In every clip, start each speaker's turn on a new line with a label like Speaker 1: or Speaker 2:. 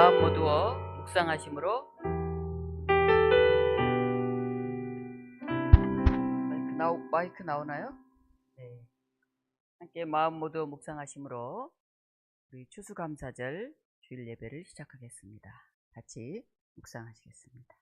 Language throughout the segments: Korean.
Speaker 1: 마음 모두어 묵상하심으로 마이크 나오나요? 네. 함께 마음 모두어 묵상하심으로 우리 추수감사절 주일 예배를 시작하겠습니다. 같이 묵상하시겠습니다.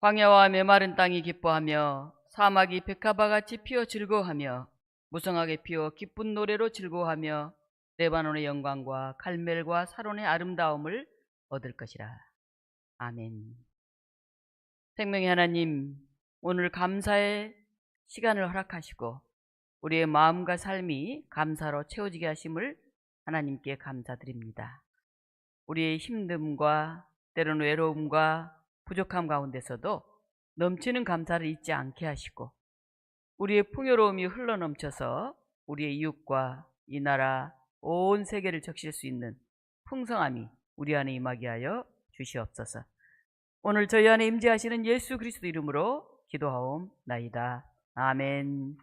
Speaker 1: 광야와 메마른 땅이 기뻐하며 사막이 백합화같이 피어 즐거워하며 무성하게 피어 기쁜 노래로 즐거워하며 레바논의 영광과 갈멜과 사론의 아름다움을 얻을 것이라. 아멘. 생명의 하나님, 오늘 감사의 시간을 허락하시고 우리의 마음과 삶이 감사로 채워지게 하심을 하나님께 감사드립니다. 우리의 힘듦과 때로는 외로움과 부족함 가운데서도 넘치는 감사를 잊지 않게 하시고 우리의 풍요로움이 흘러넘쳐서 우리의 이웃과 이 나라 온 세계를 적실 수 있는 풍성함이 우리 안에 임하게 하여 주시옵소서. 오늘 저희 안에 임재하시는 예수 그리스도 이름으로 기도하옵나이다. 아멘.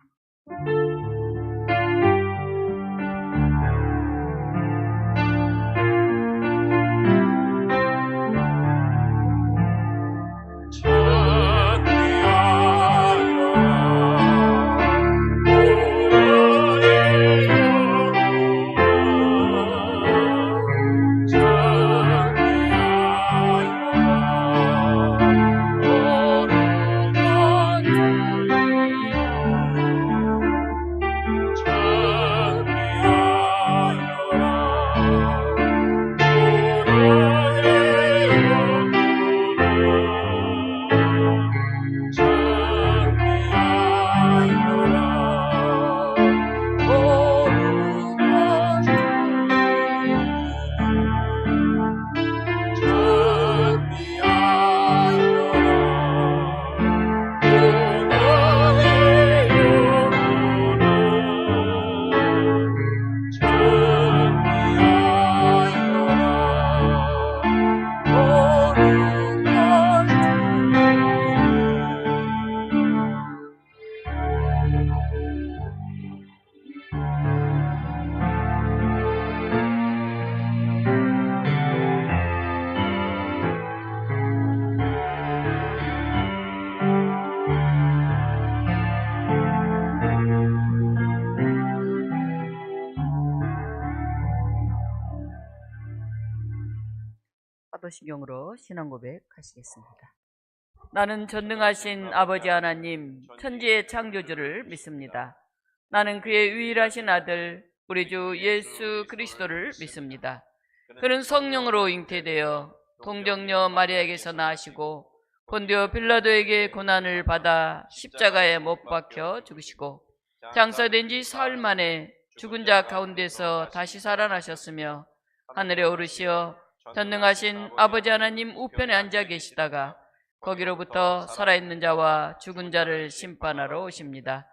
Speaker 1: 사도신경으로 신앙고백 하시겠습니다. 나는 전능하신 아버지 하나님 천지의 창조주를 믿습니다. 나는 그의 유일하신 아들 우리 주 예수 그리스도를 믿습니다. 그는 성령으로 잉태되어 동정녀 마리아에게서 나시고 본디오 빌라도에게 고난을 받아 십자가에 못 박혀 죽으시고 장사된 지 사흘 만에 죽은 자 가운데서 다시 살아나셨으며 하늘에 오르시어 전능하신 아버지 하나님 우편에 앉아 계시다가 거기로부터 살아있는 자와 죽은 자를 심판하러 오십니다.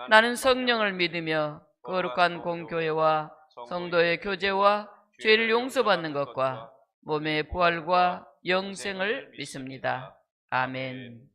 Speaker 1: 나는 성령을 믿으며 거룩한 공교회와 성도의 교제와 죄를 용서받는 것과 몸의 부활과 영생을 믿습니다. 아멘.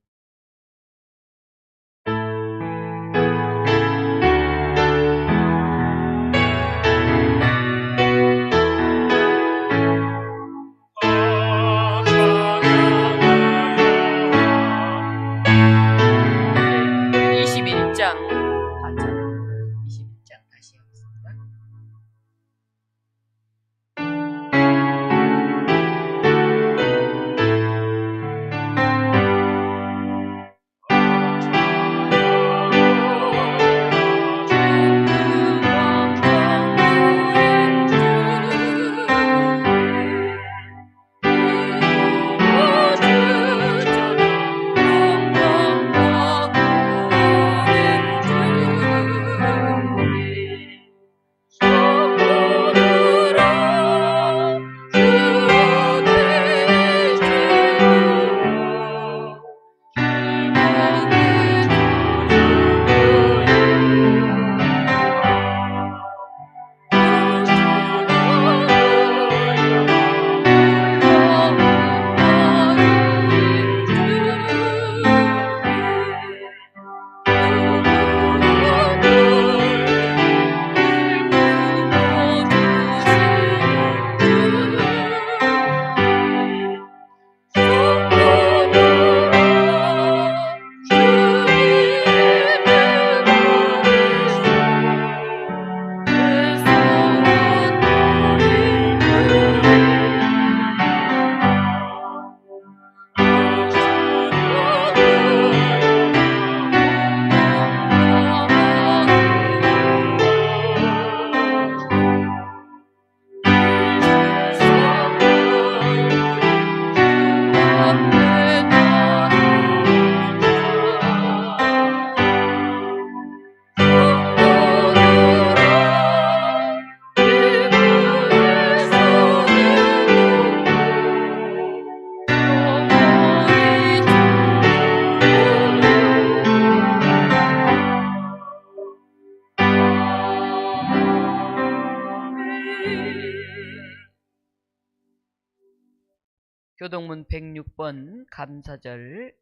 Speaker 1: 교독문 106번 감사절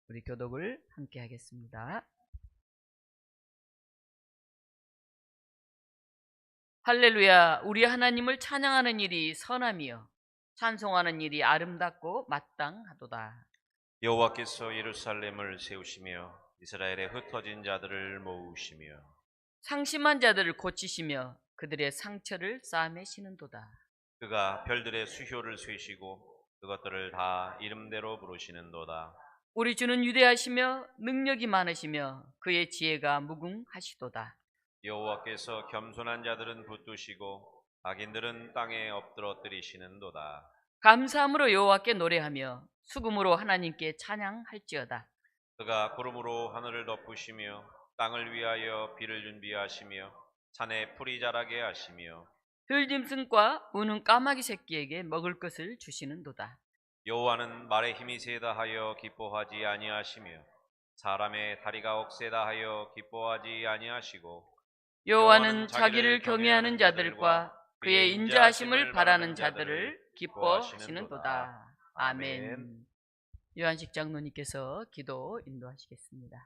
Speaker 1: 우리 교독을 함께 하겠습니다. 할렐루야. 우리 하나님을 찬양하는 일이 선함이요 찬송하는 일이 아름답고 마땅하도다.
Speaker 2: 여호와께서 예루살렘을 세우시며 이스라엘의 흩어진 자들을 모으시며
Speaker 1: 상심한 자들을 고치시며 그들의 상처를 싸매시는도다.
Speaker 2: 그가 별들의 수효를 쇠시고 그것들을 다 이름대로 부르시는도다.
Speaker 1: 우리 주는 위대하시며 능력이 많으시며 그의 지혜가 무궁하시도다.
Speaker 2: 여호와께서 겸손한 자들은 붙드시고 악인들은 땅에 엎드러뜨리시는도다.
Speaker 1: 감사함으로 여호와께 노래하며 수금으로 하나님께 찬양할지어다.
Speaker 2: 그가 구름으로 하늘을 덮으시며 땅을 위하여 비를 준비하시며 산에 풀이 자라게 하시며
Speaker 1: 들짐승과 우는 까마귀 새끼에게 먹을 것을 주시는도다.
Speaker 2: 여호와는 말에 힘이 세다 하여 기뻐하지 아니하시며 사람의 다리가 억세다 하여 기뻐하지 아니하시고
Speaker 1: 여호와는 자기를 경외하는 자들과 그의 인자하심을 바라는 자들을 기뻐하시는도다. 아멘. 요한식 장로님께서 기도 인도하시겠습니다.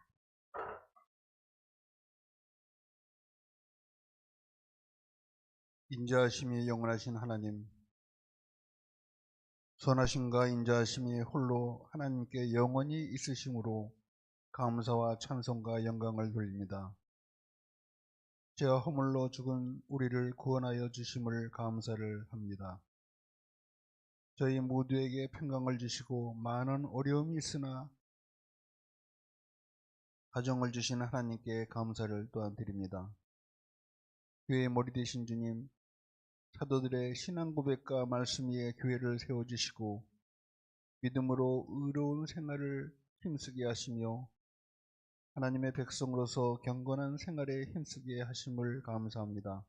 Speaker 3: 인자하심이 영원하신 하나님, 선하심과 인자하심이 홀로 하나님께 영원히 있으심으로 감사와 찬송과 영광을 돌립니다. 죄와 허물로 죽은 우리를 구원하여 주심을 감사를 합니다. 저희 모두에게 평강을 주시고 많은 어려움이 있으나 가정을 주신 하나님께 감사를 또한 드립니다. 교회의 머리 되신 주님, 사도들의 신앙 고백과 말씀 위에 교회를 세워주시고 믿음으로 의로운 생활을 힘쓰게 하시며 하나님의 백성으로서 경건한 생활에 힘쓰게 하심을 감사합니다.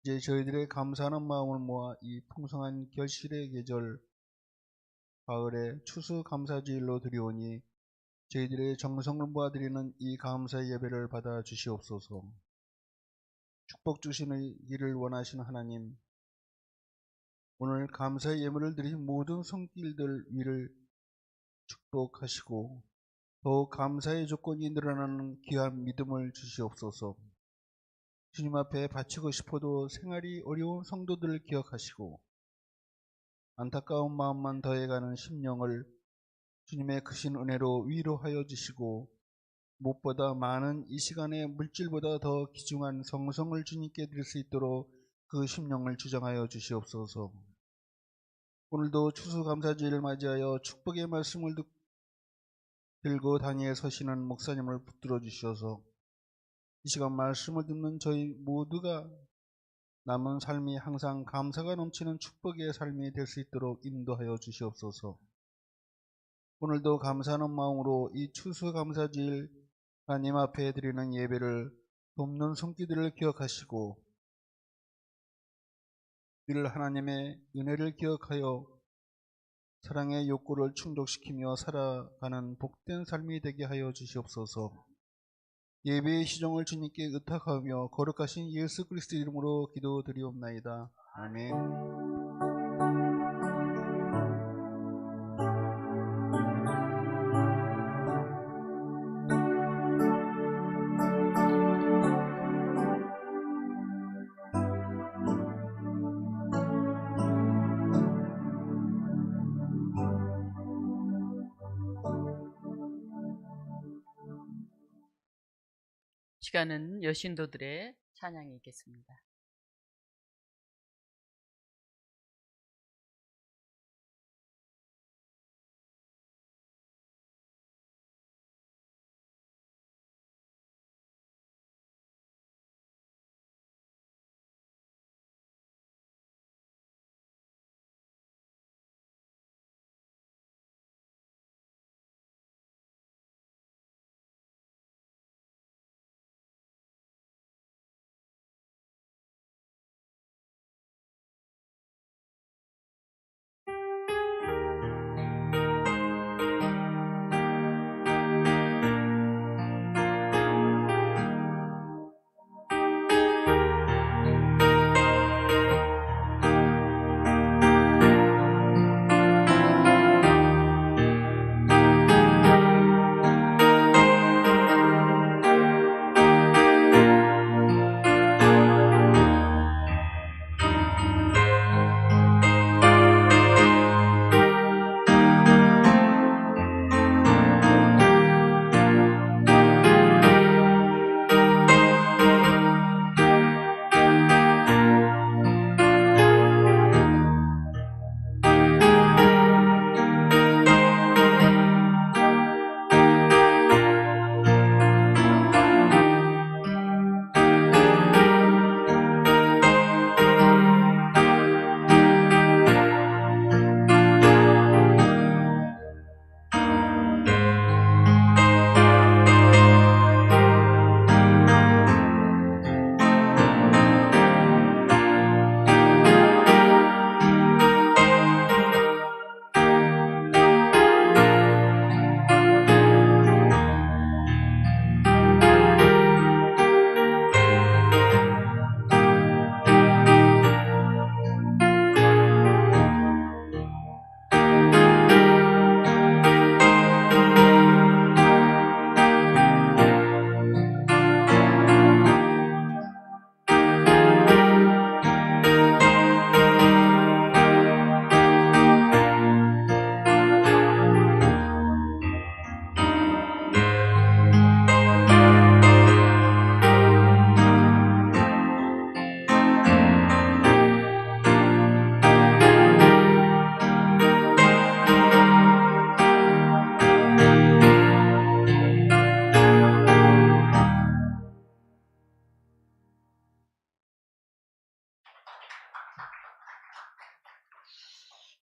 Speaker 3: 이제 저희들의 감사하는 마음을 모아 이 풍성한 결실의 계절 가을에 추수 감사주일로 드리오니 저희들의 정성을 모아드리는 이 감사의 예배를 받아 주시옵소서. 축복 주시기를 원하시는 하나님, 오늘 감사의 예물을 드린 모든 손길들 위를 축복하시고 더욱 감사의 조건이 늘어나는 귀한 믿음을 주시옵소서. 주님 앞에 바치고 싶어도 생활이 어려운 성도들을 기억하시고 안타까운 마음만 더해가는 심령을 주님의 크신 은혜로 위로하여 주시고 무엇보다 많은 이 시간에 물질보다 더 귀중한 성성을 주님께 드릴 수 있도록 그 심령을 주장하여 주시옵소서. 오늘도 추수감사주일을 맞이하여 축복의 말씀을 들고 단위에 서시는 목사님을 붙들어 주셔서 이 시간 말씀을 듣는 저희 모두가 남은 삶이 항상 감사가 넘치는 축복의 삶이 될 수 있도록 인도하여 주시옵소서. 오늘도 감사하는 마음으로 이 추수감사주일 하나님 앞에 드리는 예배를 돕는 손길들을 기억하시고 늘 하나님의 은혜를 기억하여 사랑의 욕구를 충족시키며 살아가는 복된 삶이 되게 하여 주시옵소서. 예배의 시종을 주님께 의탁하며 거룩하신 예수 그리스도 이름으로 기도드리옵나이다. 아멘.
Speaker 1: 시간은 여신도들의 찬양이 있겠습니다.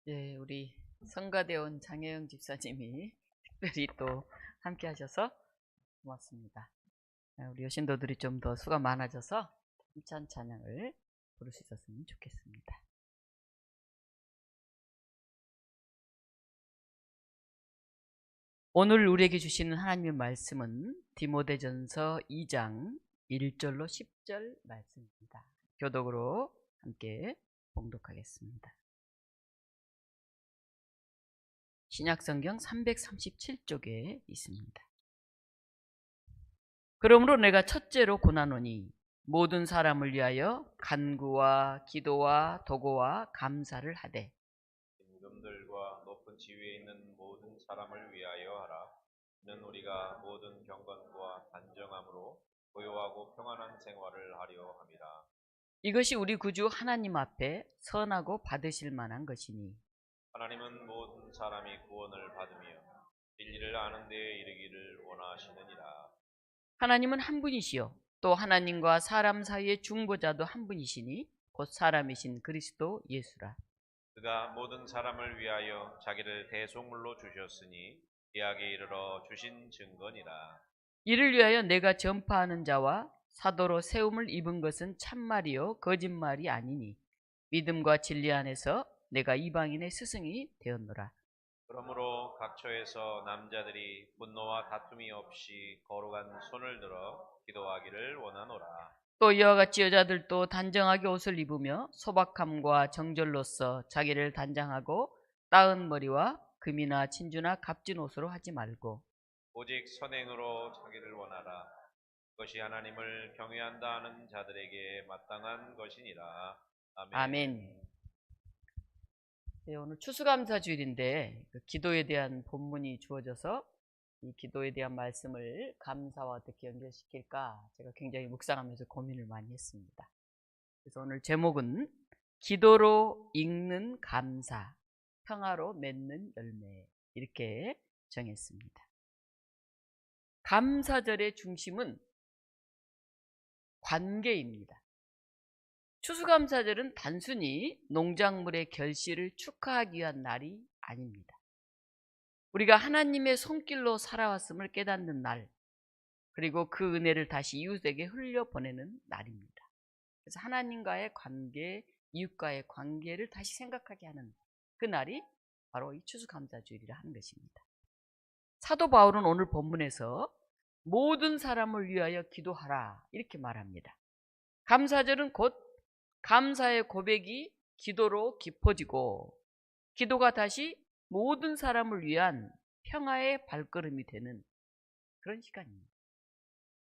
Speaker 1: 네, 우리 성가대원 장혜영 집사님이 특별히 또 함께 하셔서 고맙습니다. 우리 여신도들이 좀 더 수가 많아져서 힘찬 찬양을 부를 수 있었으면 좋겠습니다. 오늘 우리에게 주시는 하나님의 말씀은 디모데전서 2장 1절로 10절 말씀입니다. 교독으로 함께 봉독하겠습니다. 신약성경 337쪽에 있습니다. 그러므로 내가 첫째로 고나노니 모든 사람을 위하여 간구와 기도와 도고와 감사를 하되
Speaker 2: 임금들과 높은 지위에 있는 모든 사람을 위하여 하라. 이는 우리가 모든 경건과 단정함으로 고요하고 평안한 생활을 하려 함이라.
Speaker 1: 이것이 우리 구주 하나님 앞에 선하고 받으실 만한 것이니
Speaker 2: 하나님은 모든 사람이 구원을 받으며 진리를 아는 데에 이르기를 원하시느니라.
Speaker 1: 하나님은 한 분이시요 또 하나님과 사람 사이의 중보자도 한 분이시니 곧 사람이신 그리스도 예수라.
Speaker 2: 그가 모든 사람을 위하여 자기를 대속물로 주셨으니 예하게 이르러 주신 증거니라.
Speaker 1: 이를 위하여 내가 전파하는 자와 사도로 세움을 입은 것은 참말이요 거짓말이 아니니 믿음과 진리 안에서 내가 이방인의 스승이 되었노라.
Speaker 2: 그러므로 각처에서 남자들이 분노와 다툼이 없이 거룩한 손을 들어 기도하기를 원하노라.
Speaker 1: 또 이와 같이 여자들도 단정하게 옷을 입으며 소박함과 정절로서 자기를 단장하고 따은 머리와 금이나 진주나 값진 옷으로 하지 말고
Speaker 2: 오직 선행으로 자기를 원하라. 그것이 하나님을 경외한다 하는 자들에게 마땅한 것이니라. 아멘.
Speaker 1: 아멘. 네, 오늘 추수감사주일인데 기도에 대한 본문이 주어져서 이 기도에 대한 말씀을 감사와 어떻게 연결시킬까 제가 굉장히 묵상하면서 고민을 많이 했습니다. 그래서 오늘 제목은 기도로 읽는 감사, 평화로 맺는 열매 이렇게 정했습니다. 감사절의 중심은 관계입니다. 추수감사절은 단순히 농작물의 결실을 축하하기 위한 날이 아닙니다. 우리가 하나님의 손길로 살아왔음을 깨닫는 날, 그리고 그 은혜를 다시 이웃에게 흘려보내는 날입니다. 그래서 하나님과의 관계, 이웃과의 관계를 다시 생각하게 하는 그 날이 바로 이 추수감사주일이라 하는 것입니다. 사도 바울은 오늘 본문에서 모든 사람을 위하여 기도하라 이렇게 말합니다. 감사절은 곧 감사의 고백이 기도로 깊어지고 기도가 다시 모든 사람을 위한 평화의 발걸음이 되는 그런 시간입니다.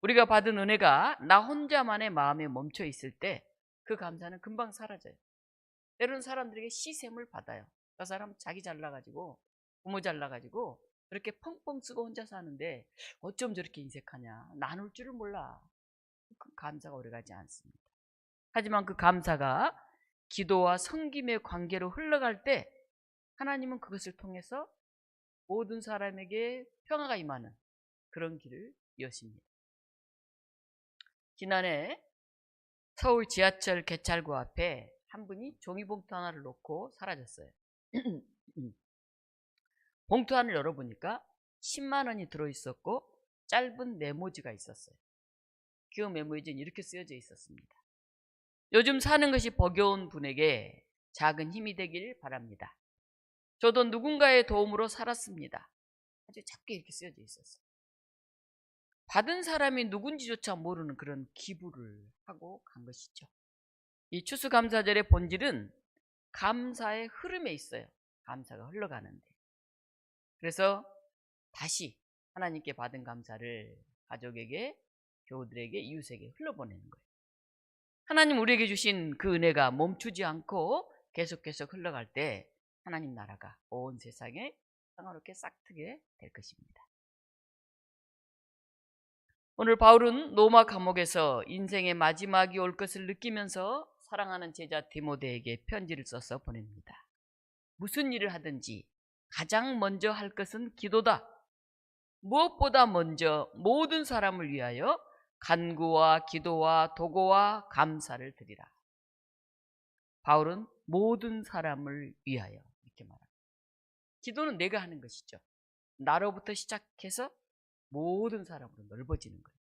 Speaker 1: 우리가 받은 은혜가 나 혼자만의 마음에 멈춰 있을 때 그 감사는 금방 사라져요. 때로는 사람들에게 시샘을 받아요. 그 사람 자기 잘나가지고 부모 잘나가지고 그렇게 펑펑 쓰고 혼자 사는데 어쩜 저렇게 인색하냐, 나눌 줄을 몰라. 그 감사가 오래가지 않습니다. 하지만 그 감사가 기도와 섬김의 관계로 흘러갈 때 하나님은 그것을 통해서 모든 사람에게 평화가 임하는 그런 길을 여십니다. 지난해 서울 지하철 개찰구 앞에 한 분이 종이봉투 하나를 놓고 사라졌어요. 봉투 안을 열어보니까 10만 원이 들어있었고 짧은 메모지가 있었어요. 그 메모지는 이렇게 쓰여져 있었습니다. 요즘 사는 것이 버거운 분에게 작은 힘이 되길 바랍니다. 저도 누군가의 도움으로 살았습니다. 아주 작게 이렇게 쓰여져 있었어요. 받은 사람이 누군지조차 모르는 그런 기부를 하고 간 것이죠. 이 추수감사절의 본질은 감사의 흐름에 있어요. 감사가 흘러가는데. 그래서 다시 하나님께 받은 감사를 가족에게, 교우들에게, 이웃에게 흘려보내는 거예요. 하나님 우리에게 주신 그 은혜가 멈추지 않고 계속 흘러갈 때 하나님 나라가 온 세상에 평화롭게 싹트게 될 것입니다. 오늘 바울은 로마 감옥에서 인생의 마지막이 올 것을 느끼면서 사랑하는 제자 디모데에게 편지를 써서 보냅니다. 무슨 일을 하든지 가장 먼저 할 것은 기도다. 무엇보다 먼저 모든 사람을 위하여 간구와 기도와 도고와 감사를 드리라. 바울은 모든 사람을 위하여 이렇게 기도는 내가 하는 것이죠. 나로부터 시작해서 모든 사람으로 넓어지는 거예요.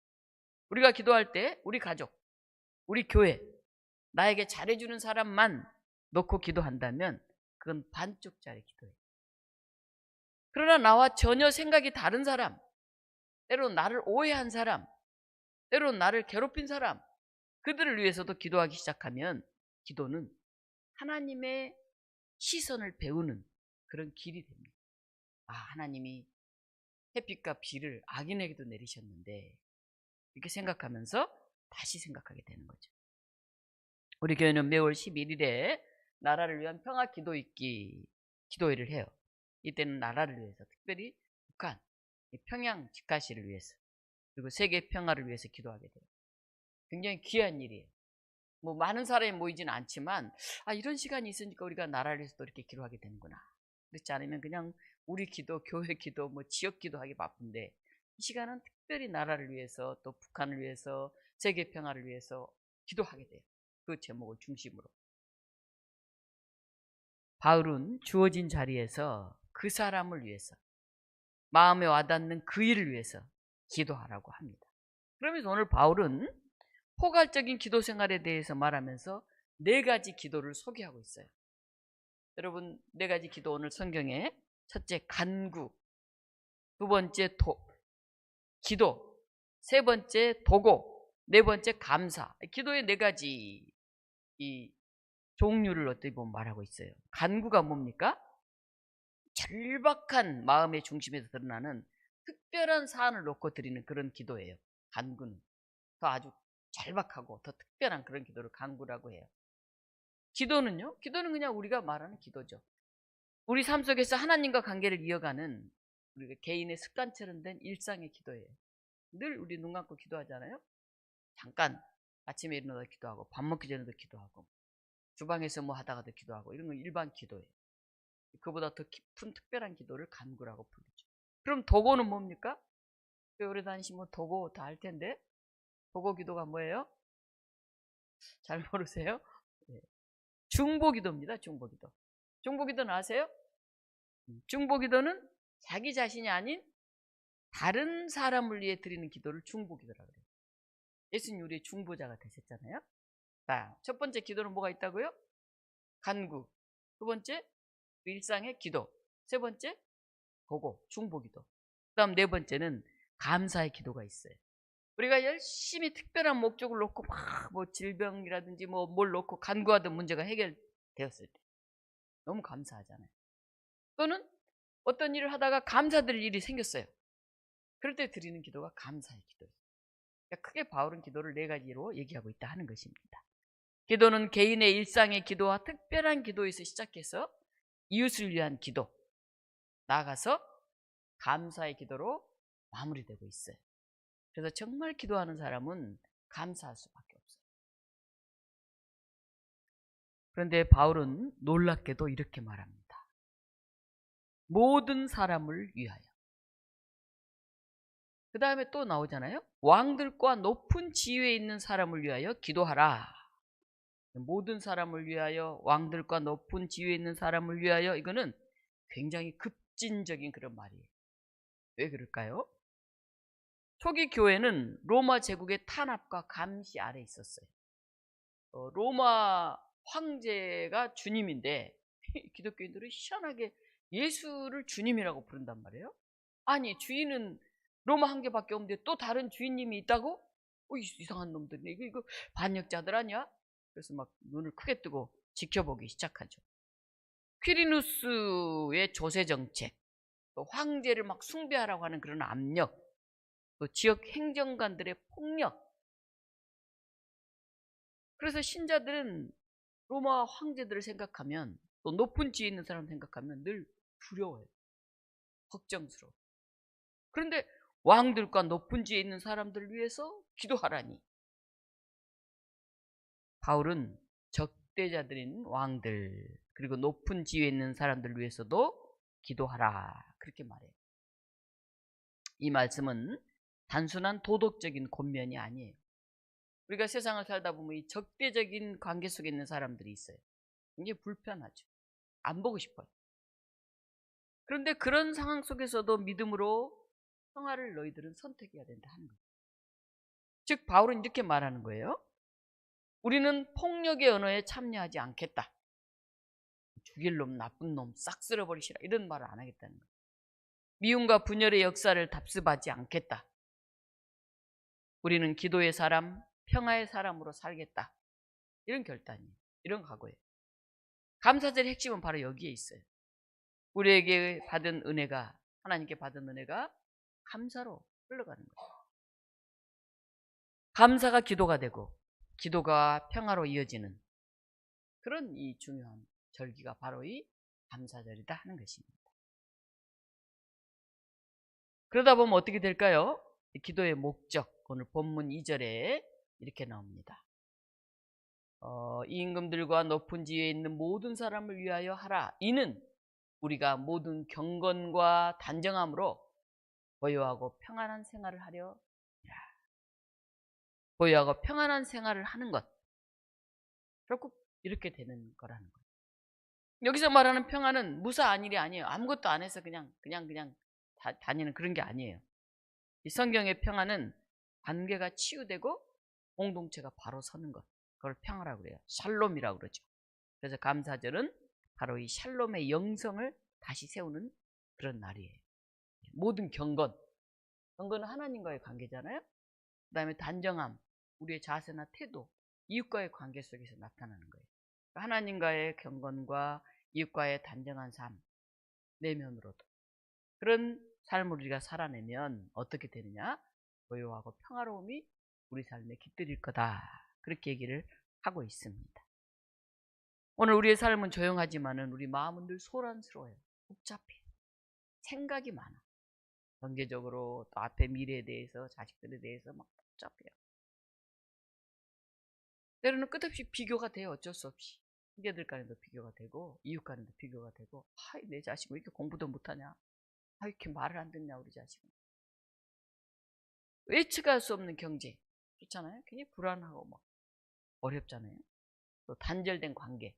Speaker 1: 우리가 기도할 때 우리 가족, 우리 교회, 나에게 잘해주는 사람만 놓고 기도한다면 그건 반쪽짜리 기도예요. 그러나 나와 전혀 생각이 다른 사람, 때로는 나를 오해한 사람, 때로는 나를 괴롭힌 사람, 그들을 위해서도 기도하기 시작하면 기도는 하나님의 시선을 배우는 그런 길이 됩니다. 아, 하나님이 햇빛과 비를 악인에게도 내리셨는데 이렇게 생각하면서 다시 생각하게 되는 거죠. 우리 교회는 매월 11일에 나라를 위한 평화 기도 읽기 기도회를 해요. 이때는 나라를 위해서, 특별히 북한, 평양 직가시를 위해서, 그리고 세계 평화를 위해서 기도하게 돼요. 굉장히 귀한 일이에요. 뭐 많은 사람이 모이지는 않지만 이런 시간이 있으니까 우리가 나라를 위해서 또 이렇게 기도하게 되는구나. 그렇지 않으면 그냥 우리 기도, 교회 기도, 뭐 지역 기도하기 바쁜데 이 시간은 특별히 나라를 위해서, 또 북한을 위해서, 세계 평화를 위해서 기도하게 돼요. 그 제목을 중심으로. 바울은 주어진 자리에서 그 사람을 위해서, 마음에 와닿는 그 일을 위해서 기도하라고 합니다. 그러면서 오늘 바울은 포괄적인 기도 생활에 대해서 말하면서 4가지 기도를 소개하고 있어요. 여러분, 4가지 기도 오늘 성경에 첫째 간구, 두 번째 기도, 세 번째 도고, 네 번째 감사. 기도의 4가지 이 종류를 어떻게 보면 말하고 있어요. 간구가 뭡니까? 절박한 마음의 중심에서 드러나는 특별한 사안을 놓고 드리는 그런 기도예요. 간구는 더 아주 절박하고 더 특별한 그런 기도를 간구라고 해요. 기도는요? 기도는 그냥 우리가 말하는 기도죠. 우리 삶 속에서 하나님과 관계를 이어가는 우리가 개인의 습관처럼 된 일상의 기도예요. 늘 우리 눈 감고 기도하잖아요. 잠깐 아침에 일어나서 기도하고, 밥 먹기 전에도 기도하고, 주방에서 뭐 하다가도 기도하고, 이런 건 일반 기도예요. 그보다 더 깊은 특별한 기도를 간구라고 부르죠. 그럼 도고는 뭡니까? 오래 다니시면 도고 다 알 텐데, 도고 기도가 뭐예요? 잘 모르세요? 중보기도입니다. 중보기도. 중보기도는 아세요? 중보기도는 자기 자신이 아닌 다른 사람을 위해 드리는 기도를 중보기도라고 그래요. 예수님 우리의 중보자가 되셨잖아요. 자, 첫 번째 기도는 뭐가 있다고요? 간구. 두 번째 일상의 기도. 세 번째 보고 중보기도. 그다음 네 번째는 감사의 기도가 있어요. 우리가 열심히 특별한 목적을 놓고 막 뭐 질병이라든지 뭐 뭘 놓고 간구하던 문제가 해결되었을 때 너무 감사하잖아요. 또는 어떤 일을 하다가 감사드릴 일이 생겼어요. 그럴 때 드리는 기도가 감사의 기도예요. 그러니까 크게 바울은 기도를 4가지로 얘기하고 있다 하는 것입니다. 기도는 개인의 일상의 기도와 특별한 기도에서 시작해서 이웃을 위한 기도, 나아가서 감사의 기도로 마무리되고 있어요. 그래서 정말 기도하는 사람은 감사할 수밖에 없어요. 그런데 바울은 놀랍게도 이렇게 말합니다. 모든 사람을 위하여. 그 다음에 또 나오잖아요. 왕들과 높은 지위에 있는 사람을 위하여 기도하라. 모든 사람을 위하여, 왕들과 높은 지위에 있는 사람을 위하여, 이거는 굉장히 급진적인 그런 말이에요. 왜 그럴까요? 초기 교회는 로마 제국의 탄압과 감시 아래 있었어요. 로마 황제가 주님인데 기독교인들은 희한하게 예수를 주님이라고 부른단 말이에요. 아니, 주인은 로마 한 개밖에 없는데 또 다른 주인님이 있다고? 이상한 놈들이네. 이거 반역자들 아니야? 그래서 막 눈을 크게 뜨고 지켜보기 시작하죠. 퀴리누스의 조세 정책, 또 황제를 막 숭배하라고 하는 그런 압력, 또 지역 행정관들의 폭력. 그래서 신자들은 로마 황제들을 생각하면, 또 높은 지위에 있는 사람 생각하면 늘 두려워요. 걱정스러워. 그런데 왕들과 높은 지위에 있는 사람들을 위해서 기도하라니. 바울은 적대자들인 왕들, 그리고 높은 지위에 있는 사람들을 위해서도 기도하라, 그렇게 말해요. 이 말씀은 단순한 도덕적인 권면이 아니에요. 우리가 세상을 살다 보면 이 적대적인 관계 속에 있는 사람들이 있어요. 굉장히 불편하죠. 안 보고 싶어요. 그런데 그런 상황 속에서도 믿음으로 평화를 너희들은 선택해야 된다 하는 거예요. 즉 바울은 이렇게 말하는 거예요. 우리는 폭력의 언어에 참여하지 않겠다. 죽일 놈, 나쁜 놈, 싹 쓸어버리시라 이런 말을 안 하겠다는 거예요. 미움과 분열의 역사를 답습하지 않겠다. 우리는 기도의 사람, 평화의 사람으로 살겠다. 이런 결단이에요. 이런 각오예요. 감사절의 핵심은 바로 여기에 있어요. 우리에게 받은 은혜가, 하나님께 받은 은혜가 감사로 흘러가는 거예요. 감사가 기도가 되고 기도가 평화로 이어지는 그런 이 중요한 절기가 바로 이 감사절이다 하는 것입니다. 그러다 보면 어떻게 될까요? 기도의 목적, 오늘 본문 2절에 이렇게 나옵니다. 이 임금들과 높은 지위에 있는 모든 사람을 위하여 하라. 이는 우리가 모든 경건과 단정함으로 고요하고 평안한 생활을 하려 합니다. 고요하고 평안한 생활을 하는 것, 결국 이렇게 되는 거라는 거예요. 여기서 말하는 평안은 무사한 일이 아니에요. 아무것도 안 해서 그냥 다니는 그런 게 아니에요. 이 성경의 평안은 관계가 치유되고 공동체가 바로 서는 것, 그걸 평화라고 그래요. 샬롬이라고 그러죠. 그래서 감사절은 바로 이 샬롬의 영성을 다시 세우는 그런 날이에요. 모든 경건은 하나님과의 관계잖아요. 그 다음에 단정함, 우리의 자세나 태도, 이웃과의 관계 속에서 나타나는 거예요. 하나님과의 경건과 이웃과의 단정한 삶, 내면으로도 그런 삶을 우리가 살아내면 어떻게 되느냐? 고요하고 평화로움이 우리 삶에 깃들일 거다. 그렇게 얘기를 하고 있습니다. 오늘 우리의 삶은 조용하지만은 우리 마음은 늘 소란스러워요. 복잡해. 생각이 많아. 경제적으로 또 앞에 미래에 대해서, 자식들에 대해서 막 복잡해요. 때로는 끝없이 비교가 돼요. 어쩔 수 없이. 형제들 간에도 비교가 되고 이웃 간에도 비교가 되고, 내 자식은 왜 이렇게 공부도 못하냐, 이렇게 말을 안 듣냐 우리 자식은. 예측할 수 없는 경제, 그렇잖아요. 굉장히 불안하고 막 어렵잖아요. 또 단절된 관계,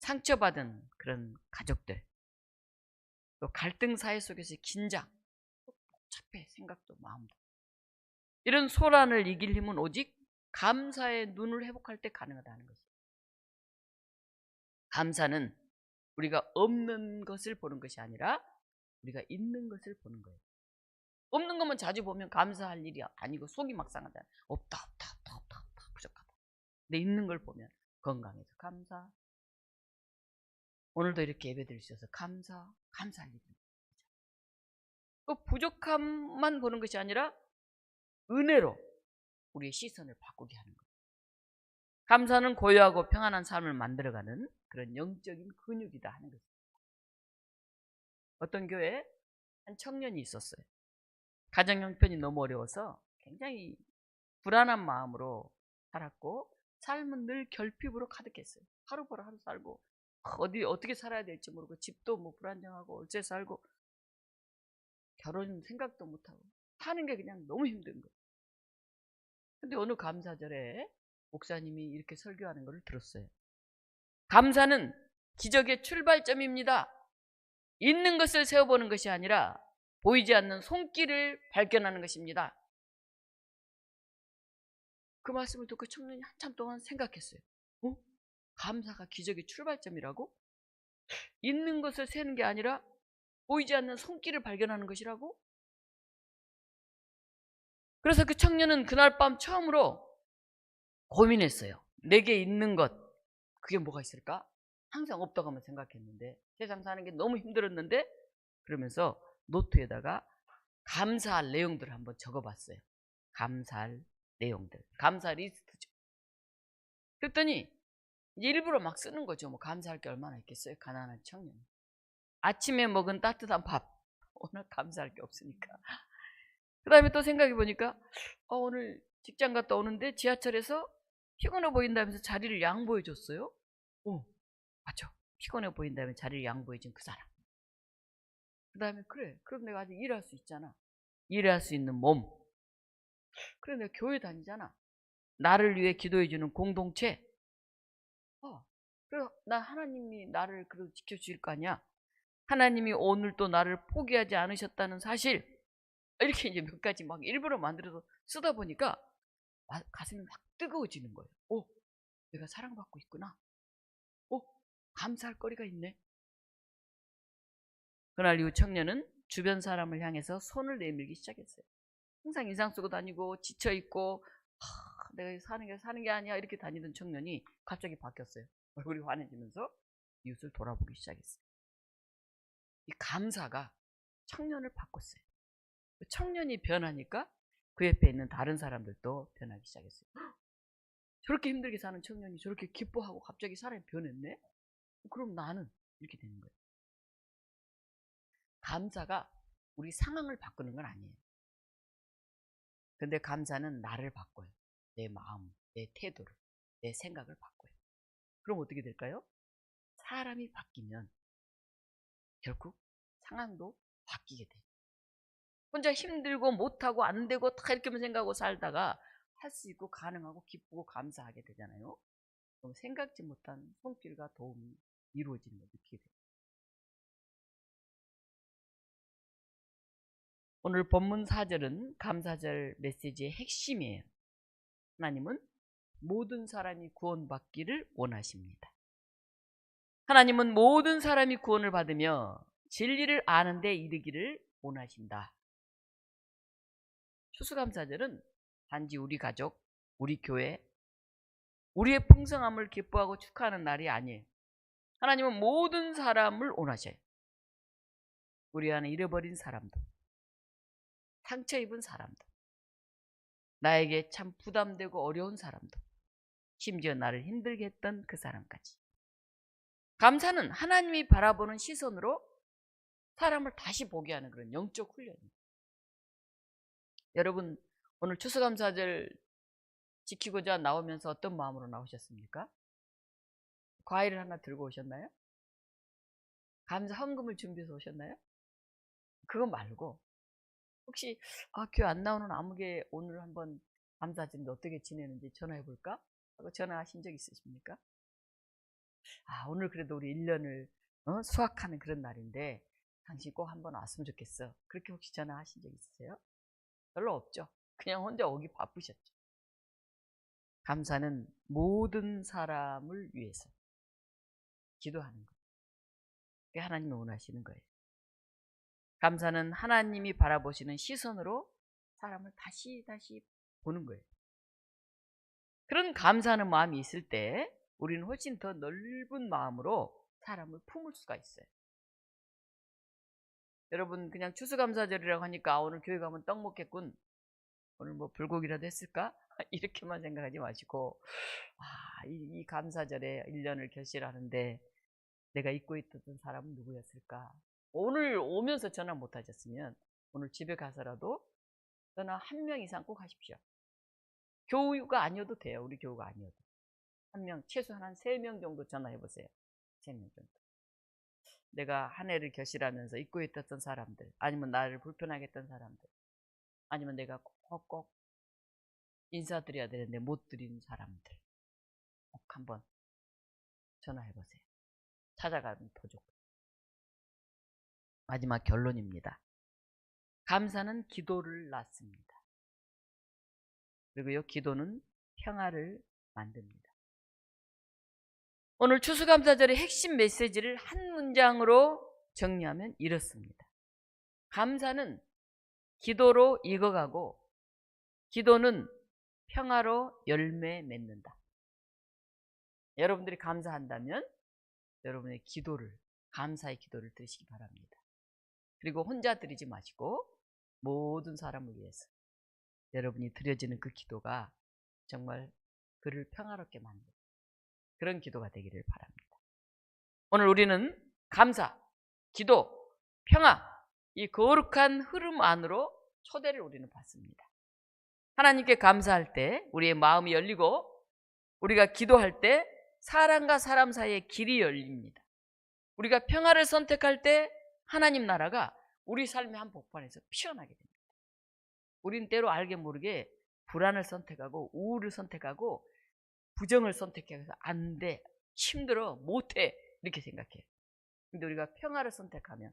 Speaker 1: 상처받은 그런 가족들, 또 갈등 사회 속에서의 긴장, 복잡해. 생각도 마음도. 이런 소란을 이길 힘은 오직 감사의 눈을 회복할 때 가능하다는 것이에요. 감사는 우리가 없는 것을 보는 것이 아니라 우리가 있는 것을 보는 거예요. 없는 것만 자주 보면 감사할 일이 아니고 속이 막 상하잖아요. 없다 부족하다. 근데 있는 걸 보면 건강해서 감사. 오늘도 이렇게 예배드릴 수 있어서 감사할 일입니다. 그 부족함만 보는 것이 아니라 은혜로 우리의 시선을 바꾸게 하는 거예요. 감사는 고요하고 평안한 삶을 만들어가는 그런 영적인 근육이다 하는 것입니다. 어떤 교회에 한 청년이 있었어요. 가정 형편이 너무 어려워서 굉장히 불안한 마음으로 살았고 삶은 늘 결핍으로 가득했어요. 하루 벌어 하루 살고 어떻게 살아야 될지 모르고 집도 뭐 불안정하고 월세 살고 결혼 생각도 못하고 사는 게 그냥 너무 힘든 거예요. 근데 어느 감사절에 목사님이 이렇게 설교하는 걸 들었어요. 감사는 기적의 출발점입니다. 있는 것을 세워보는 것이 아니라 보이지 않는 손길을 발견하는 것입니다. 그 말씀을 듣고 청년이 한참 동안 생각했어요. 감사가 기적의 출발점이라고? 있는 것을 세는 게 아니라 보이지 않는 손길을 발견하는 것이라고? 그래서 그 청년은 그날 밤 처음으로 고민했어요. 내게 있는 것, 그게 뭐가 있을까? 항상 없다고만 생각했는데, 세상 사는 게 너무 힘들었는데, 그러면서 노트에다가 감사할 내용들을 한번 적어봤어요. 감사할 내용들, 감사 리스트죠. 그랬더니 일부러 막 쓰는 거죠. 뭐 감사할 게 얼마나 있겠어요, 가난한 청년. 아침에 먹은 따뜻한 밥, 오늘 감사할 게 없으니까. 그 다음에 또 생각해 보니까 오늘 직장 갔다 오는데 지하철에서 피곤해 보인다면서 자리를 양보해 줬어요. 맞죠. 피곤해 보인다면 자리를 양보해 준 그 사람. 그 다음에 그래, 그럼 내가 아직 일할 수 있잖아. 일할 수 있는 몸. 그래, 내가 교회 다니잖아. 나를 위해 기도해 주는 공동체. 그래, 나 하나님이 나를 그래도 지켜주실 거 아니야. 하나님이 오늘도 나를 포기하지 않으셨다는 사실, 이렇게 이제 몇 가지 막 일부러 만들어서 쓰다 보니까 가슴이 막 뜨거워지는 거예요. 내가 사랑받고 있구나. 감사할 거리가 있네. 그날 이후 청년은 주변 사람을 향해서 손을 내밀기 시작했어요. 항상 인상 쓰고 다니고 지쳐있고 내가 사는 게 아니야 이렇게 다니던 청년이 갑자기 바뀌었어요. 얼굴이 환해지면서 이웃을 돌아보기 시작했어요. 이 감사가 청년을 바꿨어요. 청년이 변하니까 그 옆에 있는 다른 사람들도 변하기 시작했어요. 저렇게 힘들게 사는 청년이 저렇게 기뻐하고 갑자기 사람이 변했네? 그럼 나는 이렇게 되는 거예요. 감사가 우리 상황을 바꾸는 건 아니에요. 근데 감사는 나를 바꿔요. 내 마음, 내 태도를, 내 생각을 바꿔요. 그럼 어떻게 될까요? 사람이 바뀌면 결국 상황도 바뀌게 돼요. 혼자 힘들고 못하고 안 되고 다 이렇게만 생각하고 살다가 할 수 있고 가능하고 기쁘고 감사하게 되잖아요. 그럼 생각지 못한 손길과 도움이 이루어지는 걸 느끼게 돼요. 오늘 본문 4절은 감사절 메시지의 핵심이에요. 하나님은 모든 사람이 구원받기를 원하십니다. 하나님은 모든 사람이 구원을 받으며 진리를 아는 데 이르기를 원하신다. 추수감사절은 단지 우리 가족, 우리 교회, 우리의 풍성함을 기뻐하고 축하하는 날이 아니에요. 하나님은 모든 사람을 원하셔요. 우리 안에 잃어버린 사람도, 상처 입은 사람도, 나에게 참 부담되고 어려운 사람도, 심지어 나를 힘들게 했던 그 사람까지. 감사는 하나님이 바라보는 시선으로 사람을 다시 보게 하는 그런 영적 훈련입니다. 여러분, 오늘 추수감사절 지키고자 나오면서 어떤 마음으로 나오셨습니까? 과일을 하나 들고 오셨나요? 감사 헌금을 준비해서 오셨나요? 그거 말고 혹시 교회 안 나오는 아무개 오늘 한번 감사절인데 어떻게 지내는지 전화해 볼까? 하고 전화하신 적 있으십니까? 오늘 그래도 우리 1년을 수확하는 그런 날인데 당신 꼭 한번 왔으면 좋겠어. 그렇게 혹시 전화하신 적 있으세요? 별로 없죠. 그냥 혼자 오기 바쁘셨죠. 감사는 모든 사람을 위해서 기도하는 거예요. 그게 하나님이 원하시는 거예요. 감사는 하나님이 바라보시는 시선으로 사람을 다시 보는 거예요. 그런 감사하는 마음이 있을 때 우리는 훨씬 더 넓은 마음으로 사람을 품을 수가 있어요. 여러분, 그냥 추수감사절이라고 하니까 오늘 교회 가면 떡 먹겠군, 오늘 뭐 불고기라도 했을까? 이렇게만 생각하지 마시고 이 감사절에 1년을 결실하는데 내가 잊고 있던 사람은 누구였을까? 오늘 오면서 전화 못 하셨으면 오늘 집에 가서라도 전화 한 명 이상 꼭 하십시오. 교우가 아니어도 돼요. 우리 교우가 아니어도 한 명, 최소한 한 3명 정도 전화해 보세요. 3명 정도. 내가 한 해를 결실하면서 잊고 있었던 사람들, 아니면 나를 불편하게 했던 사람들, 아니면 내가 꼭 인사드려야 되는데 못 드린 사람들 꼭 한번 전화해 보세요. 찾아가면 더 좋고. 마지막 결론입니다. 감사는 기도를 낳습니다. 그리고 이 기도는 평화를 만듭니다. 오늘 추수감사절의 핵심 메시지를 한 문장으로 정리하면 이렇습니다. 감사는 기도로 익어가고 기도는 평화로 열매 맺는다. 여러분들이 감사한다면 여러분의 기도를, 감사의 기도를 드리시기 바랍니다. 그리고 혼자 드리지 마시고 모든 사람을 위해서 여러분이 드려지는 그 기도가 정말 그를 평화롭게 만드는 그런 기도가 되기를 바랍니다. 오늘 우리는 감사, 기도, 평화, 이 거룩한 흐름 안으로 초대를 우리는 받습니다. 하나님께 감사할 때 우리의 마음이 열리고 우리가 기도할 때 사람과 사람 사이의 길이 열립니다. 우리가 평화를 선택할 때 하나님 나라가 우리 삶의 한 복판에서 피어나게 됩니다. 우린 때로 알게 모르게 불안을 선택하고 우울을 선택하고 부정을 선택해서 안 돼, 힘들어, 못해 이렇게 생각해요. 근데 우리가 평화를 선택하면,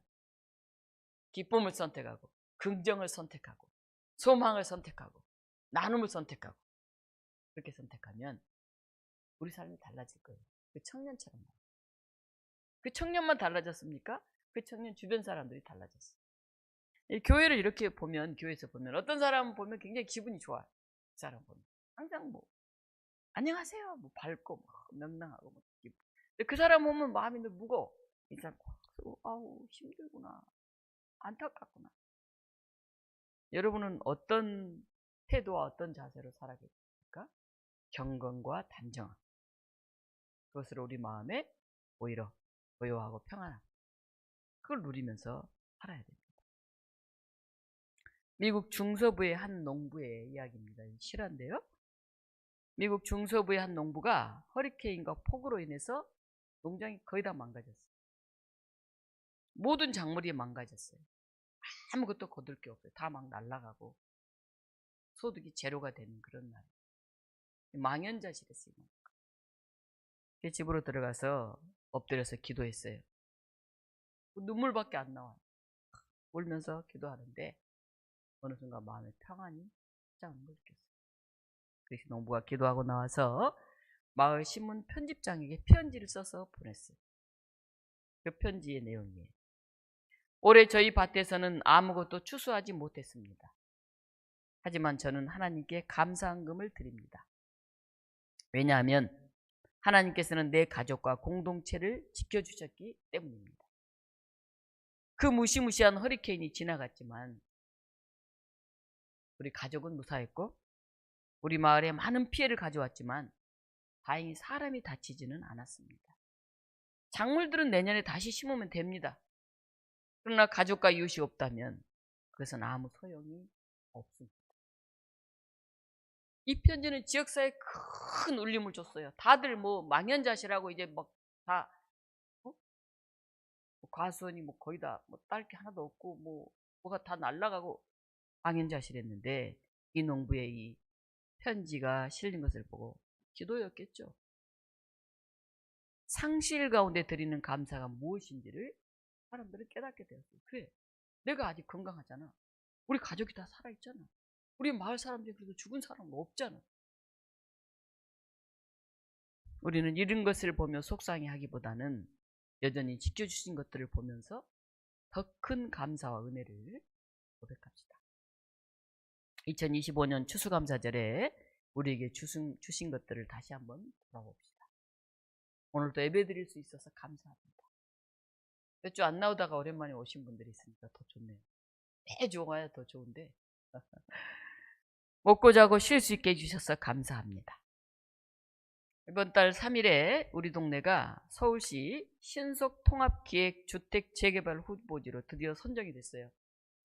Speaker 1: 기쁨을 선택하고, 긍정을 선택하고, 소망을 선택하고, 나눔을 선택하고, 그렇게 선택하면 우리 삶이 달라질 거예요. 그 청년처럼. 그 청년만 달라졌습니까? 그 청년 주변 사람들이 달라졌어요. 이 교회를 이렇게 보면, 교회에서 보면 어떤 사람 보면 굉장히 기분이 좋아요. 그 사람 보면 항상 뭐 안녕하세요, 뭐 밝고 막 명랑하고 뭐 기분. 근데 그 사람 보면 마음이 늘 무거워. 이 사람 아우 힘들구나, 안타깝구나. 여러분은 어떤 태도와 어떤 자세로 살아계십니까? 경건과 단정함. 그것을 우리 마음에 오히려 고요하고 평안함. 그걸 누리면서 살아야 됩니다. 미국 중서부의 한 농부의 이야기입니다. 실화인데요. 미국 중서부의 한 농부가 허리케인과 폭우로 인해서 농장이 거의 다 망가졌어요. 모든 작물이 망가졌어요. 아무것도 거둘 게 없어요. 다 막 날아가고 소득이 제로가 되는 그런 날. 망연자실했어요. 집으로 들어가서 엎드려서 기도했어요. 눈물밖에 안 나와요. 울면서 기도하는데 어느 순간 마음에 평안이 찾아오는 걸 느꼈어요. 그래서 농부가 기도하고 나와서 마을 신문 편집장에게 편지를 써서 보냈어요. 그 편지의 내용이에요. 올해 저희 밭에서는 아무것도 추수하지 못했습니다. 하지만 저는 하나님께 감사한금을 드립니다. 왜냐하면 하나님께서는 내 가족과 공동체를 지켜주셨기 때문입니다. 그 무시무시한 허리케인이 지나갔지만 우리 가족은 무사했고 우리 마을에 많은 피해를 가져왔지만 다행히 사람이 다치지는 않았습니다. 작물들은 내년에 다시 심으면 됩니다. 그러나 가족과 이웃이 없다면 그것은 아무 소용이 없습니다. 이 편지는 지역사회에 큰 울림을 줬어요. 다들 뭐 망연자실하고 이제 막 다 과수원이 뭐 거의 다 뭐 딸 게 하나도 없고 뭐가 다 날아가고 망연자실했는데 이 농부의 이 편지가 실린 것을 보고 기도였겠죠. 상실 가운데 드리는 감사가 무엇인지를 사람들은 깨닫게 되었어요. 그래, 내가 아직 건강하잖아. 우리 가족이 다 살아있잖아. 우리 마을 사람들이 그래도 죽은 사람은 없잖아. 우리는 이런 것을 보며 속상해하기보다는 여전히 지켜주신 것들을 보면서 더 큰 감사와 은혜를 고백합시다. 2025년 추수감사절에 우리에게 주신 것들을 다시 한번 돌아봅시다. 오늘도 예배드릴 수 있어서 감사합니다. 몇 주 안 나오다가 오랜만에 오신 분들이 있으니까 더 좋네요. 매주 와야 더 좋은데 먹고 자고 쉴 수 있게 해주셔서 감사합니다. 이번 달 3일에 우리 동네가 서울시 신속통합기획주택 재개발 후보지로 드디어 선정이 됐어요.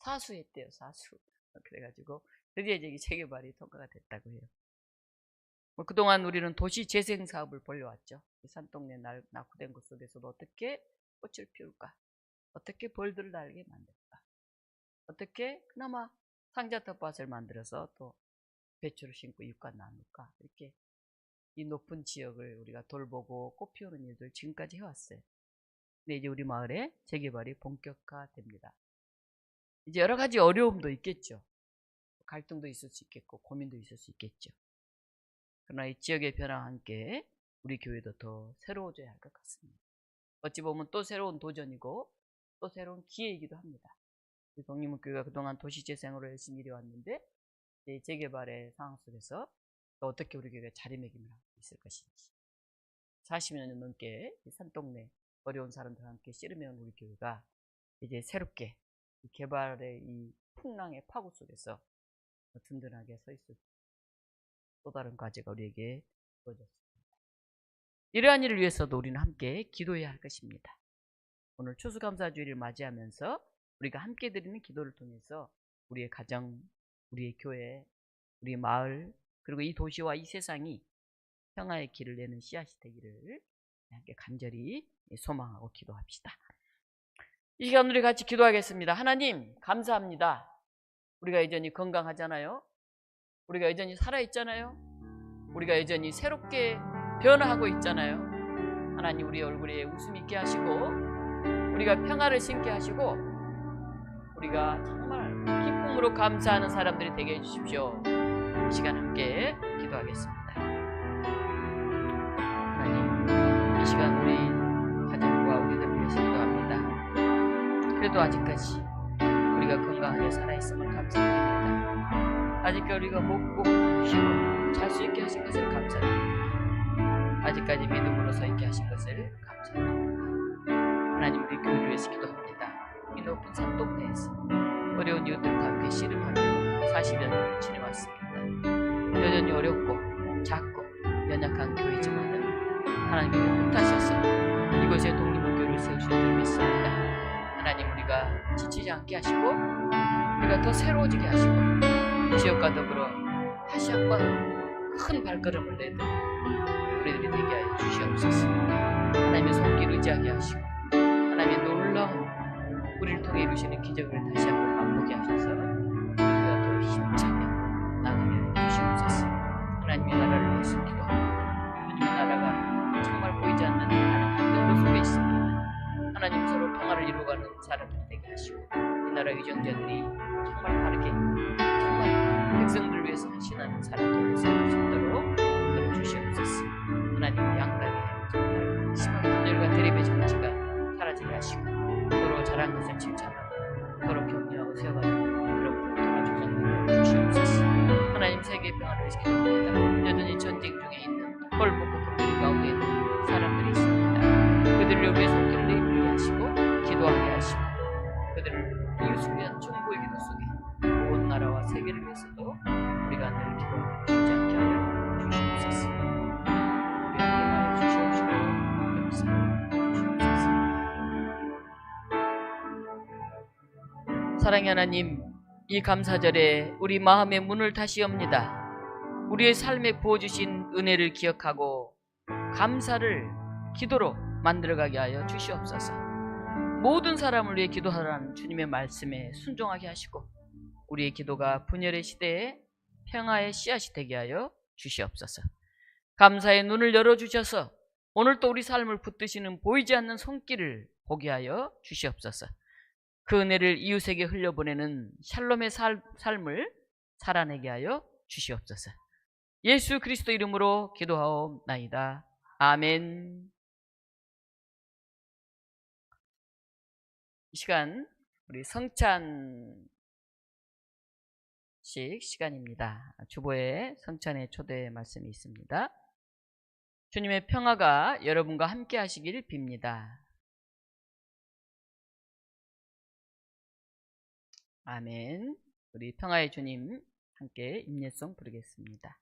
Speaker 1: 사수했대요, 사수. 그래가지고 드디어 이제 재개발이 통과가 됐다고 해요. 그동안 우리는 도시재생 사업을 벌려왔죠. 산동네 낙후된 곳 속에서도 어떻게 꽃을 피울까? 어떻게 벌들을 날게 만들까? 어떻게 그나마 상자 텃밭을 만들어서 또 배추를 심고 육과 나눌까? 이렇게 이 높은 지역을 우리가 돌보고 꽃 피우는 일들 지금까지 해왔어요. 근데 이제 우리 마을에 재개발이 본격화됩니다. 이제 여러 가지 어려움도 있겠죠. 갈등도 있을 수 있겠고 고민도 있을 수 있겠죠. 그러나 이 지역의 변화와 함께 우리 교회도 더 새로워져야 할 것 같습니다. 어찌 보면 또 새로운 도전이고 또 새로운 기회이기도 합니다. 동리문교회가 그동안 도시재생으로 열심히 일해왔는데 이제 재개발의 상황 속에서 또 어떻게 우리 교회가 자리매김을 하고 있을 것인지 40년 넘게 산동네 어려운 사람들과 함께 씨름해온 우리 교회가 이제 새롭게 이 개발의 이 풍랑의 파고 속에서 든든하게 서 있을 또 다른 과제가 우리에게 주어졌습니다. 이러한 일을 위해서도 우리는 함께 기도해야 할 것입니다. 오늘 추수감사주일을 맞이하면서 우리가 함께 드리는 기도를 통해서 우리의 가정, 우리의 교회, 우리 마을 그리고 이 도시와 이 세상이 평화의 길을 내는 씨앗이 되기를 함께 간절히 소망하고 기도합시다. 이 시간 우리 같이 기도하겠습니다. 하나님 감사합니다. 우리가 여전히 건강하잖아요. 우리가 여전히 살아있잖아요. 우리가 여전히 새롭게 변화하고 있잖아요. 하나님 우리 얼굴에 웃음 있게 하시고 우리가 평화를 신게 하시고 우리가 정말 기쁨으로 감사하는 사람들이 되게 해주십시오. 이 시간 함께 기도하겠습니다. 하나님, 이 시간 우리 가정과 우리들 위해서 기도합니다. 그래도 아직까지 우리가 건강하게 살아있음을 감사드립니다. 아직까지 우리가 먹고 쉬고 잘 수 있게 하신 것을 감사드립니다. 아직까지 믿음으로 서 있게 하신 것을 감사드립니다. 하나님, 우리 교회를 위해서 기도합니다. 이 높은 산 동네에서 어려운 이웃들과 함께 씨름하며 40여 년을 지내왔습니다. 여전히 어렵고 작고 연약한 교회지만은 하나님께서 뜻하셔서 이곳에 독립학교를 세우실 줄 믿습니다. 하나님, 우리가 지치지 않게 하시고 우리가 더 새로워지게 하시고 지역과 더불어 다시 한번 큰 발걸음을 내든 우리들이 되게 하여 주시옵소서. 하나님의 손길 의지하게 하시고 하나님의 놀라운 우리를 통해 이루시는 기적을 다시 한번 맛보게 하셔서 우리가 더 힘차게 나가게 하여 주시옵소서. 하나님의 나라를 위해서 기도합니다. 하나님의 나라가 정말 보이지 않는 다른 한등도 속에 있습니다. 하나님, 서로 평화를 이루어가는 사람들이 되게 하시고 이 나라 위정자들이 정말 바르게 정말 백성들을 위해서 헌신하는 사람들을 세울 수 있도록 이끌어 주시옵소서. 하나님, 양당에 정말 심한 분열과 대립의 정치가 사라지게 하시고 서로 잘한 것을 칭찬하고 서로 격려하고 세워가는 그런 풍토가 조성되게 주시옵소서. 하나님, 세계 평화를 위해서 기도합니다. 여전히 전쟁 중에 있는 헐벗고 고통 가운데 있는 사람들이 있습니다. 그들을 위해 손길을 내밀게 하시고 기도하게 하시고 그들을 이웃을 위한 중보의 기도 속에 온 나라와 세계를 위해서도 우리가 늘 기도하고 주지 않게 하여 주시옵소서. 우리 함께 하여 주시옵시고 역사하여 주시옵소서. 사랑의 하나님, 이 감사절에 우리 마음의 문을 다시 엽니다. 우리의 삶에 부어주신 은혜를 기억하고 감사를 기도로 만들어가게 하여 주시옵소서. 모든 사람을 위해 기도하라는 주님의 말씀에 순종하게 하시고 우리의 기도가 분열의 시대에 평화의 씨앗이 되게 하여 주시옵소서. 감사의 눈을 열어주셔서 오늘 또 우리 삶을 붙드시는 보이지 않는 손길을 보게 하여 주시옵소서. 그 은혜를 이웃에게 흘려보내는 샬롬의 삶을 살아내게 하여 주시옵소서. 예수 그리스도 이름으로 기도하옵나이다. 아멘. 이 시간 우리 성찬식 시간입니다. 주보에 성찬의 초대 말씀이 있습니다. 주님의 평화가 여러분과 함께 하시길 빕니다. 아멘. 우리 평화의 주님 함께 임예송 부르겠습니다.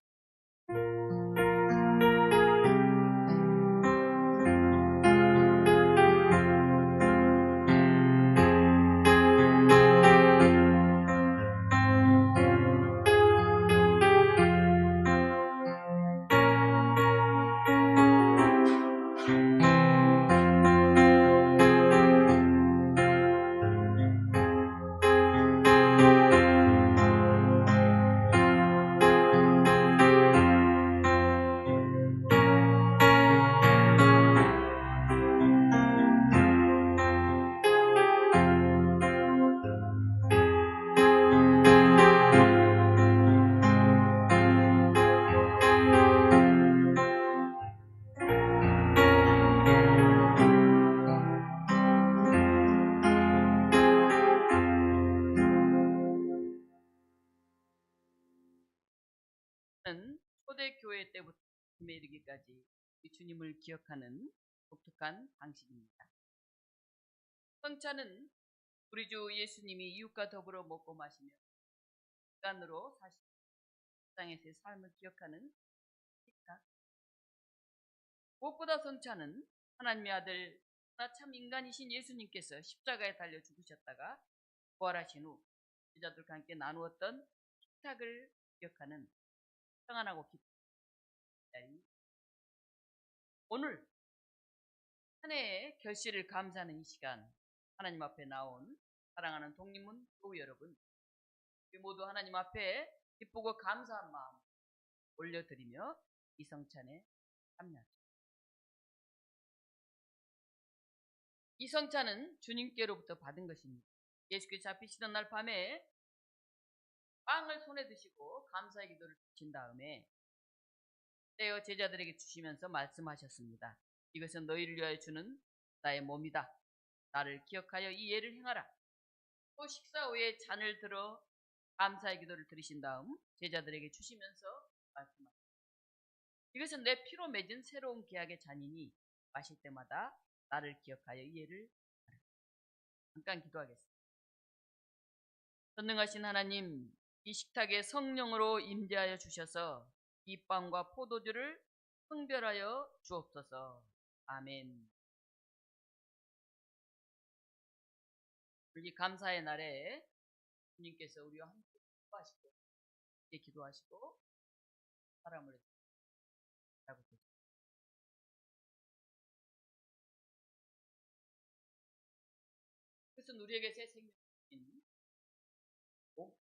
Speaker 1: 초대교회 때부터 지금에 이르기까지 주님을 기억하는 독특한 방식입니다. 성찬은 우리 주 예수님이 이웃과 더불어 먹고 마시며 인간으로 사실 땅에서의 삶을 기억하는 식탁. 무엇보다 성찬은 하나님의 아들 참 인간이신 예수님께서 십자가에 달려 죽으셨다가 부활하신 후 제자들과 함께 나누었던 식탁을 기억하는 평안하고 기쁜 자리. 오늘 한 해의 결실을 감사하는 이 시간, 하나님 앞에 나온 사랑하는 독립문 교우 여러분, 우리 모두 하나님 앞에 기쁘고 감사한 마음 올려드리며 이 성찬에 참여하십시오. 이 성찬은 주님께로부터 받은 것입니다. 예수께서 잡히시던 날 밤에 빵을 손에 드시고 감사의 기도를 드신 다음에 떼어 제자들에게 주시면서 말씀하셨습니다. 이것은 너희를 위하여 주는 나의 몸이다. 나를 기억하여 이 예를 행하라. 또 식사 후에 잔을 들어 감사의 기도를 드리신 다음 제자들에게 주시면서 말씀하셨습니다. 이것은 내 피로 맺은 새로운 계약의 잔이니 마실 때마다 나를 기억하여 이 예를 하라. 잠깐 기도하겠습니다. 전능하신 하나님, 이 식탁에 성령으로 임재하여 주셔서 이 빵과 포도주를 흥별하여 주옵소서. 아멘. 이 감사의 날에 주님께서 우리와 함께 기도하시고 기도하시고 사람을 하고 계십니다. 그것은 우리에게 새 생명을 주신 몸,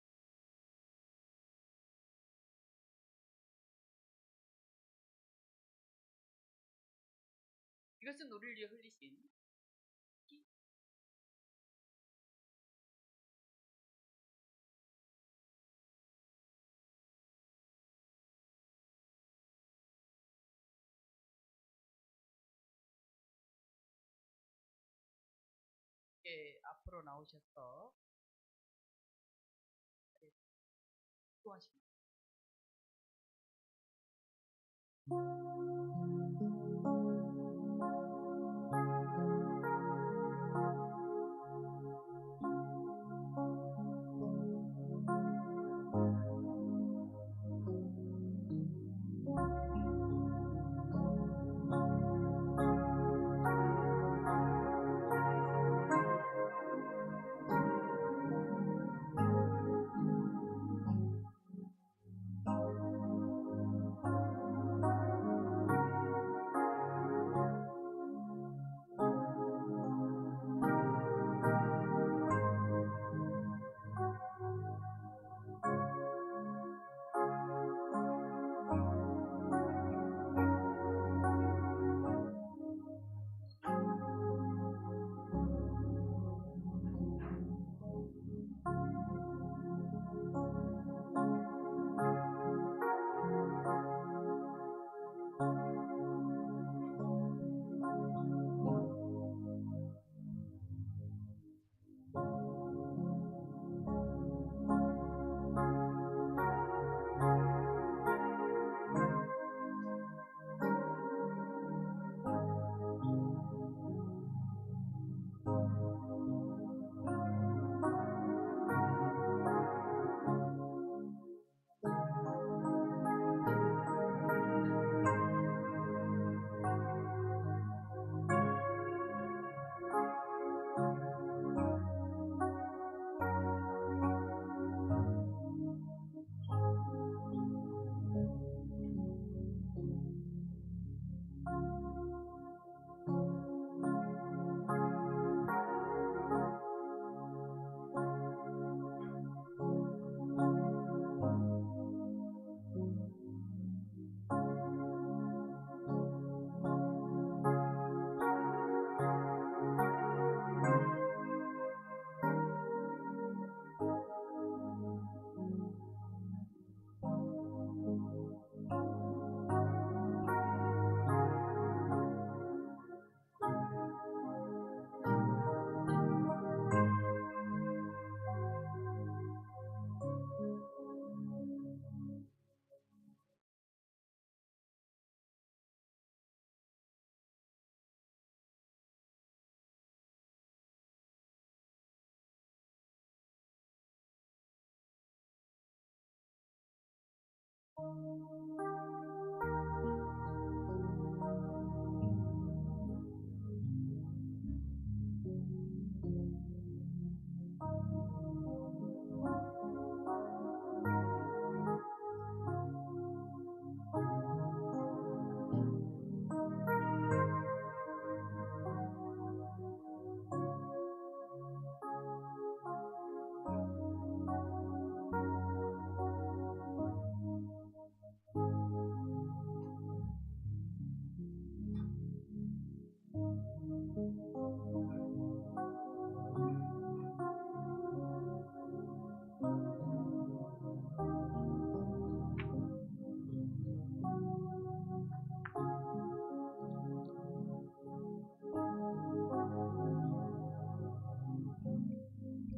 Speaker 1: 이것은 우리를 위해 흘리신 피, 앞으로 나오셔서 기도하십니다.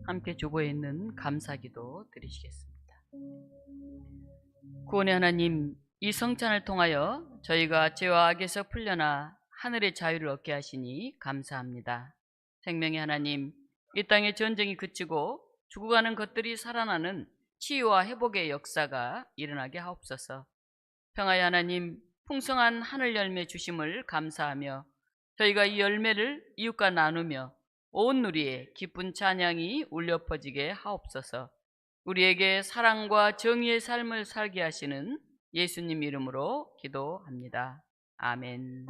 Speaker 1: 함께 주보에 있는 감사기도 드리시겠습니다. 구원의 하나님, 이 성찬을 통하여 저희가 죄와 악에서 풀려나 하늘의 자유를 얻게 하시니 감사합니다. 생명의 하나님, 이 땅의 전쟁이 그치고 죽어가는 것들이 살아나는 치유와 회복의 역사가 일어나게 하옵소서. 평화의 하나님, 풍성한 하늘 열매 주심을 감사하며 저희가 이 열매를 이웃과 나누며 온 누리에 기쁜 찬양이 울려 퍼지게 하옵소서. 우리에게 사랑과 정의의 삶을 살게 하시는 예수님 이름으로 기도합니다. 아멘.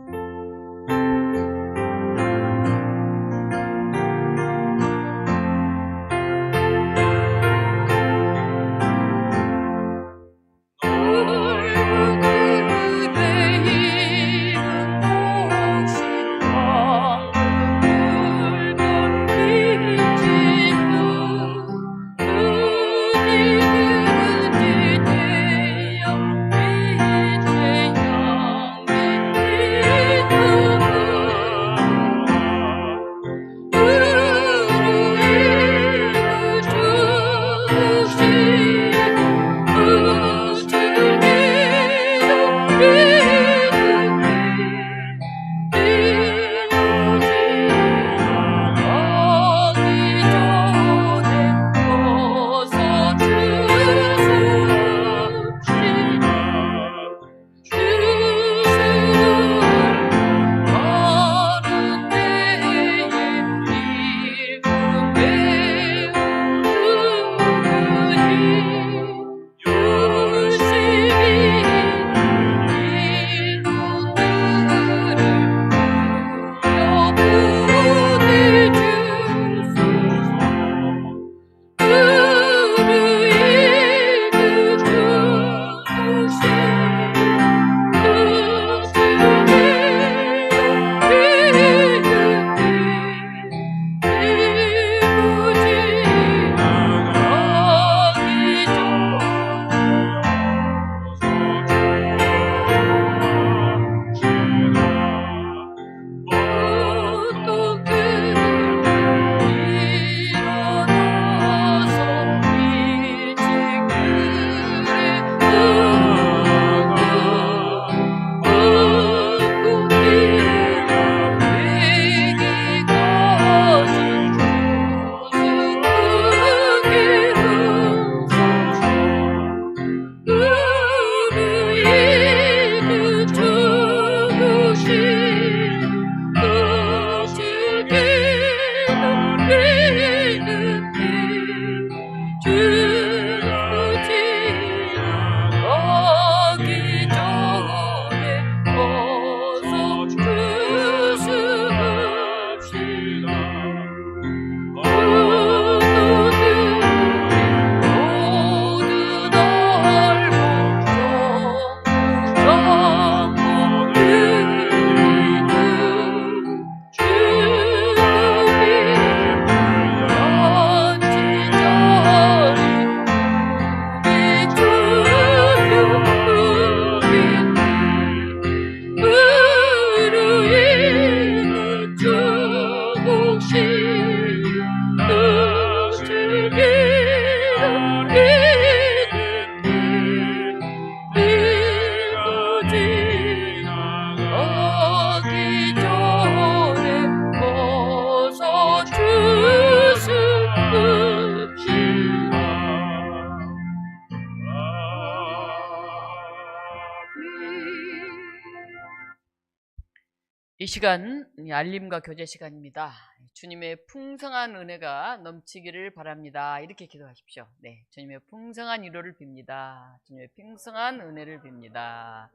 Speaker 1: 이 시간 알림과 교제 시간입니다. 주님의 풍성한 은혜가 넘치기를 바랍니다. 이렇게 기도하십시오. 네, 주님의 풍성한 위로를 빕니다. 주님의 풍성한 은혜를 빕니다.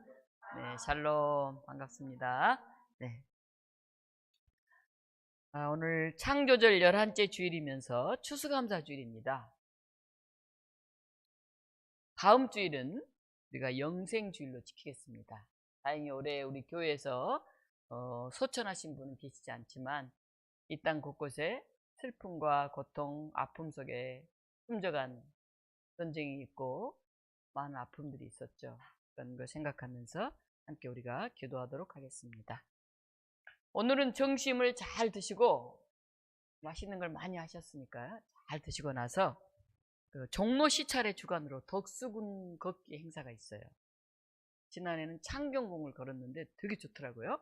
Speaker 1: 네, 샬롬, 반갑습니다. 네. 오늘 창조절 11째 주일이면서 추수감사 주일입니다. 다음 주일은 우리가 영생주일로 지키겠습니다. 다행히 올해 우리 교회에서 소천하신 분은 계시지 않지만 이 땅 곳곳에 슬픔과 고통, 아픔 속에 숨져간 전쟁이 있고 많은 아픔들이 있었죠. 그런 걸 생각하면서 함께 우리가 기도하도록 하겠습니다. 오늘은 점심을 잘 드시고 맛있는 걸 많이 하셨으니까 잘 드시고 나서 그 종로 시찰의 주관으로 덕수궁 걷기 행사가 있어요. 지난해는 창경궁을 걸었는데 되게 좋더라고요.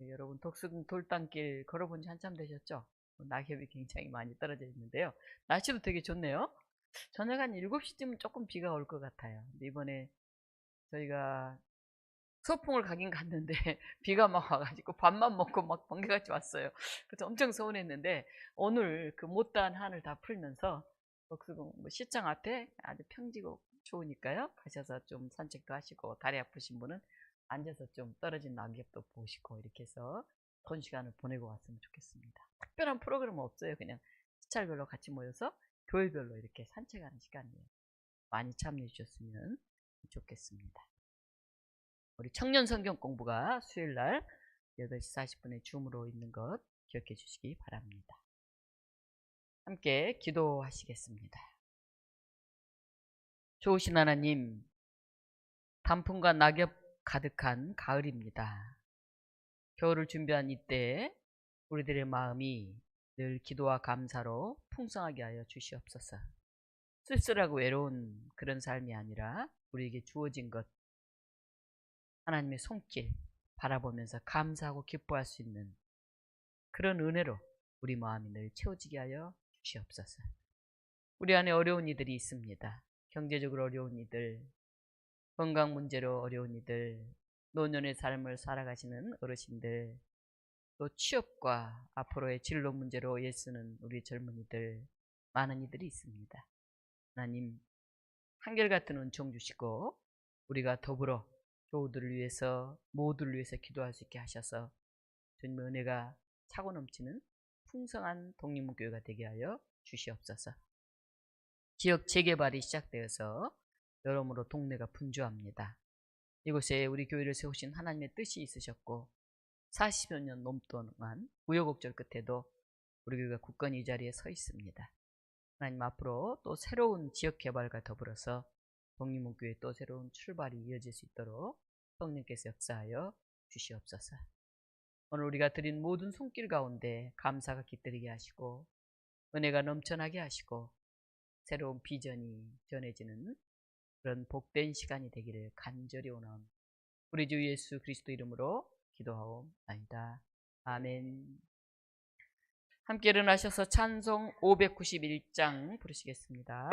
Speaker 1: 여러분 덕수궁 돌담길 걸어본 지 한참 되셨죠? 낙엽이 굉장히 많이 떨어져 있는데요. 날씨도 되게 좋네요. 저녁 한 7시쯤은 조금 비가 올 것 같아요. 근데 이번에 저희가 소풍을 가긴 갔는데 비가 막 와가지고 밥만 먹고 막 번개같이 왔어요. 그래서 엄청 서운했는데 오늘 그 못다한 한을 다 풀면서 덕수궁 시청 앞에 아주 평지고 좋으니까요. 가셔서 좀 산책도 하시고 다리 아프신 분은 앉아서 좀 떨어진 낙엽도 보시고 이렇게 해서 좋은 시간을 보내고 왔으면 좋겠습니다. 특별한 프로그램은 없어요. 그냥 시찰별로 같이 모여서 교회별로 이렇게 산책하는 시간이에요. 많이 참여해 주셨으면 좋겠습니다. 우리 청년 성경 공부가 수요일날 8시 40분에 줌으로 있는 것 기억해 주시기 바랍니다. 함께 기도하시겠습니다. 좋으신 하나님, 단풍과 낙엽 가득한 가을입니다. 겨울을 준비한 이때 우리들의 마음이 늘 기도와 감사로 풍성하게 하여 주시옵소서. 쓸쓸하고 외로운 그런 삶이 아니라 우리에게 주어진 것, 하나님의 손길 바라보면서 감사하고 기뻐할 수 있는 그런 은혜로 우리 마음이 늘 채워지게 하여 주시옵소서. 우리 안에 어려운 이들이 있습니다. 경제적으로 어려운 이들, 건강 문제로 어려운 이들, 노년의 삶을 살아가시는 어르신들, 또 취업과 앞으로의 진로 문제로 애쓰는 우리 젊은이들, 많은 이들이 있습니다. 하나님, 한결같은 은총 주시고 우리가 더불어 교우들을 위해서, 모두를 위해서 기도할 수 있게 하셔서 주님의 은혜가 차고 넘치는 풍성한 독립문교회가 되게 하여 주시옵소서. 지역 재개발이 시작되어서 여러모로 동네가 분주합니다. 이곳에 우리 교회를 세우신 하나님의 뜻이 있으셨고 40여 년 넘동안 우여곡절 끝에도 우리 교회가 굳건히 이 자리에 서 있습니다. 하나님, 앞으로 또 새로운 지역 개발과 더불어서 독립문교회의 또 새로운 출발이 이어질 수 있도록 성령께서 역사하여 주시옵소서. 오늘 우리가 드린 모든 손길 가운데 감사가 깃들이게 하시고 은혜가 넘쳐나게 하시고 새로운 비전이 전해지는 그런 복된 시간이 되기를 간절히 원하옵니다. 우리 주 예수 그리스도 이름으로 기도하옵나이다. 아멘. 함께 일어나셔서 찬송 591장 부르시겠습니다.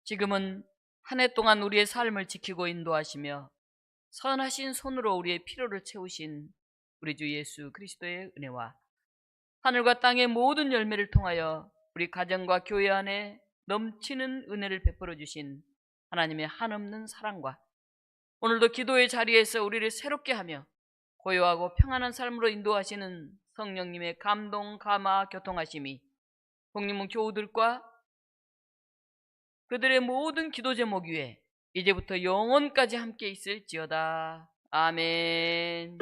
Speaker 1: 지금은 한 해 동안 우리의 삶을 지키고 인도하시며 선하신 손으로 우리의 필요를 채우신 우리 주 예수 그리스도의 은혜와 하늘과 땅의 모든 열매를 통하여 우리 가정과 교회 안에 넘치는 은혜를 베풀어 주신 하나님의 한없는 사랑과 오늘도 기도의 자리에서 우리를 새롭게 하며 고요하고 평안한 삶으로 인도하시는 성령님의 감동, 감화, 교통하심이 독립문 교우들과 그들의 모든 기도 제목 위에 이제부터 영원까지 함께 있을지어다. 아멘.